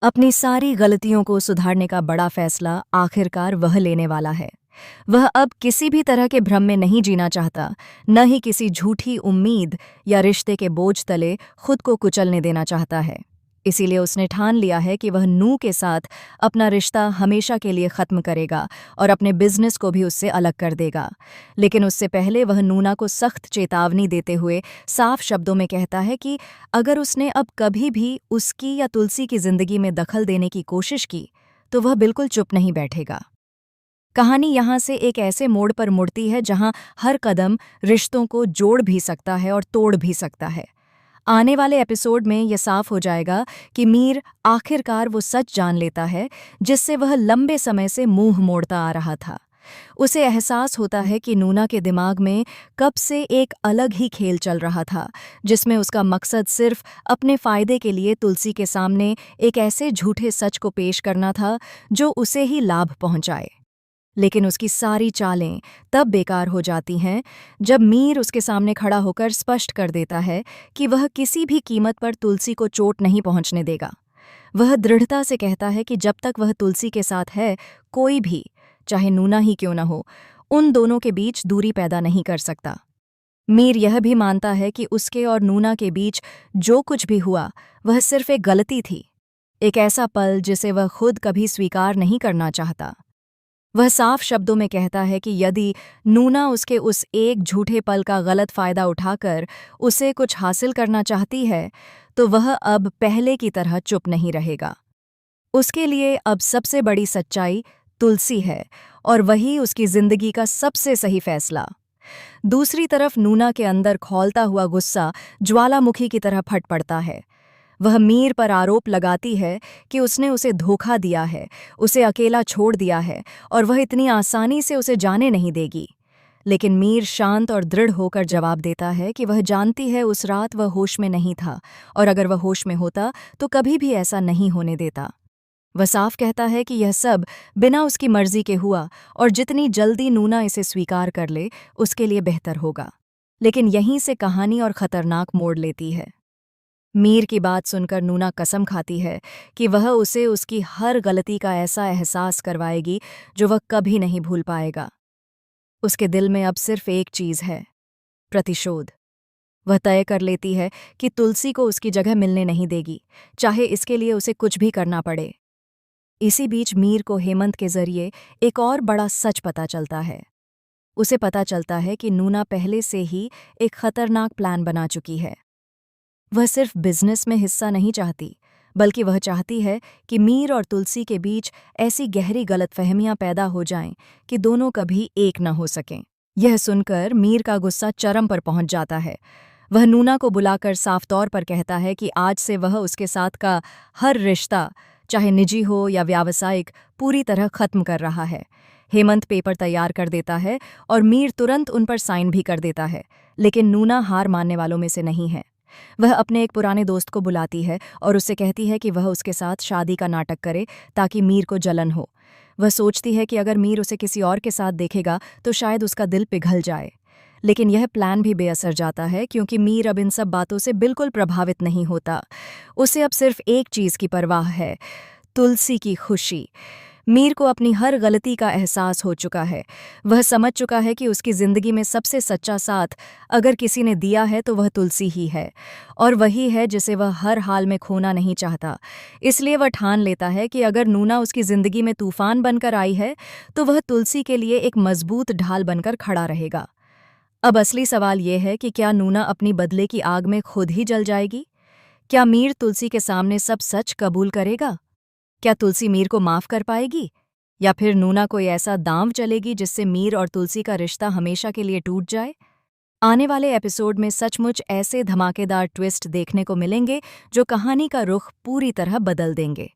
अपनी सारी गलतियों को सुधारने का बड़ा फैसला आखिरकार वह लेने वाला है। वह अब किसी भी तरह के भ्रम में नहीं जीना चाहता, न ही किसी झूठी उम्मीद या रिश्ते के बोझ तले खुद को कुचलने देना चाहता है। इसीलिए उसने ठान लिया है कि वह नू के साथ अपना रिश्ता हमेशा के लिए ख़त्म करेगा और अपने बिजनेस को भी उससे अलग कर देगा। लेकिन उससे पहले वह नूना को सख्त चेतावनी देते हुए साफ शब्दों में कहता है कि अगर उसने अब कभी भी उसकी या तुलसी की जिंदगी में दखल देने की कोशिश की तो वह बिल्कुल चुप नहीं बैठेगा। कहानी यहाँ से एक ऐसे मोड़ पर मुड़ती है जहाँ हर कदम रिश्तों को जोड़ भी सकता है और तोड़ भी सकता है। आने वाले एपिसोड में यह साफ हो जाएगा कि मीर आखिरकार वो सच जान लेता है जिससे वह लंबे समय से मुंह मोड़ता आ रहा था। उसे एहसास होता है कि नूना के दिमाग में कब से एक अलग ही खेल चल रहा था, जिसमें उसका मकसद सिर्फ अपने फायदे के लिए तुलसी के सामने एक ऐसे झूठे सच को पेश करना था जो उसे ही लाभ पहुंचाए। लेकिन उसकी सारी चालें तब बेकार हो जाती हैं जब मीर उसके सामने खड़ा होकर स्पष्ट कर देता है कि वह किसी भी कीमत पर तुलसी को चोट नहीं पहुंचने देगा। वह दृढ़ता से कहता है कि जब तक वह तुलसी के साथ है, कोई भी, चाहे नूना ही क्यों न हो, उन दोनों के बीच दूरी पैदा नहीं कर सकता। मीर यह भी मानता है कि उसके और नूना के बीच जो कुछ भी हुआ वह सिर्फ एक गलती थी, एक ऐसा पल जिसे वह खुद कभी स्वीकार नहीं करना चाहता। वह साफ शब्दों में कहता है कि यदि नूना उसके उस एक झूठे पल का गलत फायदा उठाकर उसे कुछ हासिल करना चाहती है, तो वह अब पहले की तरह चुप नहीं रहेगा। उसके लिए अब सबसे बड़ी सच्चाई तुलसी है और वही उसकी जिंदगी का सबसे सही फैसला। दूसरी तरफ नूना के अंदर खौलता हुआ गुस्सा ज्वालामुखी की तरह फट पड़ता है। वह मीर पर आरोप लगाती है कि उसने उसे धोखा दिया है, उसे अकेला छोड़ दिया है और वह इतनी आसानी से उसे जाने नहीं देगी। लेकिन मीर शांत और दृढ़ होकर जवाब देता है कि वह जानती है उस रात वह होश में नहीं था और अगर वह होश में होता तो कभी भी ऐसा नहीं होने देता। वह साफ कहता है कि यह सब बिना उसकी मर्जी के हुआ और जितनी जल्दी नूना इसे स्वीकार कर ले उसके लिए बेहतर होगा। लेकिन यहीं से कहानी और खतरनाक मोड़ लेती है। मीर की बात सुनकर नूना कसम खाती है कि वह उसे उसकी हर गलती का ऐसा एहसास करवाएगी जो वह कभी नहीं भूल पाएगा। उसके दिल में अब सिर्फ एक चीज़ है, प्रतिशोध। वह तय कर लेती है कि तुलसी को उसकी जगह मिलने नहीं देगी, चाहे इसके लिए उसे कुछ भी करना पड़े। इसी बीच मीर को हेमंत के जरिए एक और बड़ा सच पता चलता है। उसे पता चलता है कि नूना पहले से ही एक खतरनाक प्लान बना चुकी है। वह सिर्फ बिजनेस में हिस्सा नहीं चाहती, बल्कि वह चाहती है कि मीर और तुलसी के बीच ऐसी गहरी गलतफहमियां पैदा हो जाएं कि दोनों कभी एक न हो सकें। यह सुनकर मीर का गुस्सा चरम पर पहुंच जाता है। वह नूना को बुलाकर साफ तौर पर कहता है कि आज से वह उसके साथ का हर रिश्ता, चाहे निजी हो या व्यावसायिक, पूरी तरह खत्म कर रहा है। हेमंत पेपर तैयार कर देता है और मीर तुरंत उन पर साइन भी कर देता है, लेकिन नूना हार मानने वालों में से नहीं है। वह अपने एक पुराने दोस्त को बुलाती है और उससे कहती है कि वह उसके साथ शादी का नाटक करे ताकि मीर को जलन हो। वह सोचती है कि अगर मीर उसे किसी और के साथ देखेगा तो शायद उसका दिल पिघल जाए। लेकिन यह प्लान भी बेअसर जाता है क्योंकि मीर अब इन सब बातों से बिल्कुल प्रभावित नहीं होता। उसे अब सिर्फ एक चीज़ की परवाह है, तुलसी की खुशी। मीर को अपनी हर गलती का एहसास हो चुका है। वह समझ चुका है कि उसकी जिंदगी में सबसे सच्चा साथ अगर किसी ने दिया है तो वह तुलसी ही है, और वही है जिसे वह हर हाल में खोना नहीं चाहता। इसलिए वह ठान लेता है कि अगर नूना उसकी जिंदगी में तूफान बनकर आई है तो वह तुलसी के लिए एक मजबूत ढाल बनकर खड़ा रहेगा। अब असली सवाल यह है कि क्या नूना अपनी बदले की आग में खुद ही जल जाएगी? क्या मीर तुलसी के सामने सब सच कबूल करेगा? क्या तुलसी मीर को माफ कर पाएगी, या फिर नूना कोई ऐसा दांव चलेगी जिससे मीर और तुलसी का रिश्ता हमेशा के लिए टूट जाए? आने वाले एपिसोड में सचमुच ऐसे धमाकेदार ट्विस्ट देखने को मिलेंगे जो कहानी का रुख पूरी तरह बदल देंगे।